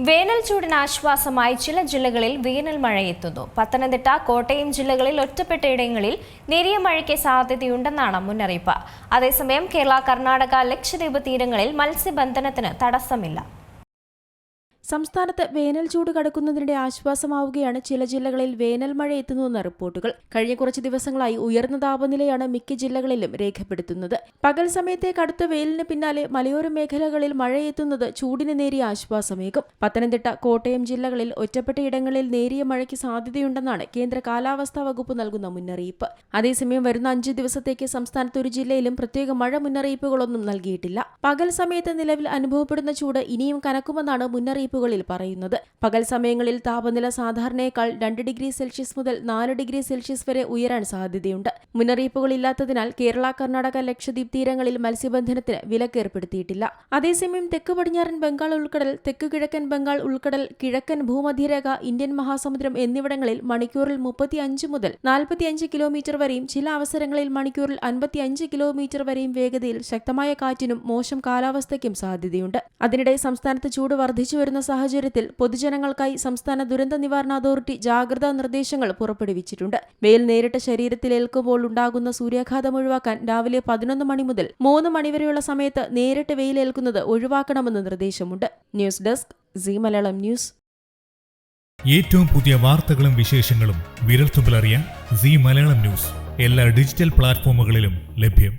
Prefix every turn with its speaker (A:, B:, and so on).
A: വേനൽ ചൂടിന് ആശ്വാസമായി ചില ജില്ലകളിൽ വേനൽ മഴയെത്തുന്നു. പത്തനംതിട്ട, കോട്ടയം ജില്ലകളിൽ ഒറ്റപ്പെട്ട ഇടങ്ങളിൽ നേരിയ മഴയ്ക്ക് സാധ്യതയുണ്ടെന്നാണ് മുന്നറിയിപ്പ്. അതേസമയം കേരള, കർണാടക, ലക്ഷദ്വീപ് തീരങ്ങളിൽ മത്സ്യബന്ധനത്തിന് തടസ്സമില്ല.
B: സംസ്ഥാനത്ത് വേനൽ ചൂട് കടക്കുന്നതിനിടെ ആശ്വാസമാവുകയാണ് ചില ജില്ലകളിൽ വേനൽ മഴ എത്തുന്നുവെന്ന റിപ്പോർട്ടുകൾ. കഴിഞ്ഞ കുറച്ച് ദിവസങ്ങളായി ഉയർന്ന താപനിലയാണ് മിക്ക ജില്ലകളിലും രേഖപ്പെടുത്തുന്നത്. പകൽ സമയത്തെ കടുത്ത വെയിലിന് പിന്നാലെ മലയോര മേഖലകളിൽ മഴയെത്തുന്നത് ചൂടിന് നേരിയ ആശ്വാസമേകും. പത്തനംതിട്ട, കോട്ടയം ജില്ലകളിൽ ഒറ്റപ്പെട്ട ഇടങ്ങളിൽ നേരിയ മഴയ്ക്ക് സാധ്യതയുണ്ടെന്നാണ് കേന്ദ്ര കാലാവസ്ഥാ വകുപ്പ് നൽകുന്ന മുന്നറിയിപ്പ്. അതേസമയം വരുന്ന 5 ദിവസത്തേക്ക് സംസ്ഥാനത്ത് ഒരു ജില്ലയിലും പ്രത്യേക മഴ മുന്നറിയിപ്പുകളൊന്നും നൽകിയിട്ടില്ല. പകൽ സമയത്ത് നിലവിൽ അനുഭവപ്പെടുന്ന ചൂട് ഇനിയും കനക്കുമെന്നാണ് മുന്നറിയിപ്പ് പറയുന്നത്. പകൽ സമയങ്ങളിൽ താപനില സാധാരണയേക്കാൾ 2 ഡിഗ്രി സെൽഷ്യസ് മുതൽ 4 ഡിഗ്രി സെൽഷ്യസ് വരെ ഉയരാൻ സാധ്യതയുണ്ട്. മുന്നറിയിപ്പുകളില്ലാത്തതിനാൽ കേരള, കർണാടക, ലക്ഷദ്വീപ് തീരങ്ങളിൽ മത്സ്യബന്ധനത്തിന് വിലക്കേർപ്പെടുത്തിയിട്ടില്ല. അതേസമയം തെക്ക് പടിഞ്ഞാറൻ ബംഗാൾ ഉൾക്കടൽ, തെക്ക് കിഴക്കൻ ബംഗാൾ ഉൾക്കടൽ, കിഴക്കൻ ഭൂമധ്യരേഖ, ഇന്ത്യൻ മഹാസമുദ്രം എന്നിവിടങ്ങളിൽ മണിക്കൂറിൽ 35 മുതൽ 45 കിലോമീറ്റർ വരെയും ചില അവസരങ്ങളിൽ മണിക്കൂറിൽ 55 കിലോമീറ്റർ വരെയും വേഗതയിൽ ശക്തമായ കാറ്റിനും മോശം കാലാവസ്ഥയ്ക്കും സാധ്യതയുണ്ട്. അതിനിടെ സംസ്ഥാനത്ത് ചൂട് വർദ്ധിച്ചുവരുന്ന സാഹചര്യത്തിൽ പൊതുജനങ്ങൾക്കായി സംസ്ഥാന ദുരന്ത നിവാരണ അതോറിറ്റി ജാഗ്രതാ നിർദ്ദേശങ്ങൾ പുറപ്പെടുവിച്ചിട്ടുണ്ട്. വെയിൽ നേരിട്ട് ശരീരത്തിലേൽക്കുമ്പോൾ ഉണ്ടാകുന്ന സൂര്യാഘാതം ഒഴിവാക്കാൻ രാവിലെ 11 മണി മുതൽ 3 മണിവരെയുള്ള സമയത്ത് നേരിട്ട് വെയിലേൽക്കുന്നത് ഒഴിവാക്കണമെന്ന് നിർദ്ദേശമുണ്ട്. News desk, Zee Malayalam news.
C: ഏറ്റവും പുതിയ വാർത്തകളും വിശേഷങ്ങളും വിരൽത്തുമ്പിലറിയാൻ സീ മലയാളം ന്യൂസ് എല്ലാ ഡിജിറ്റൽ പ്ലാറ്റ്ഫോമുകളിലും ലഭ്യം.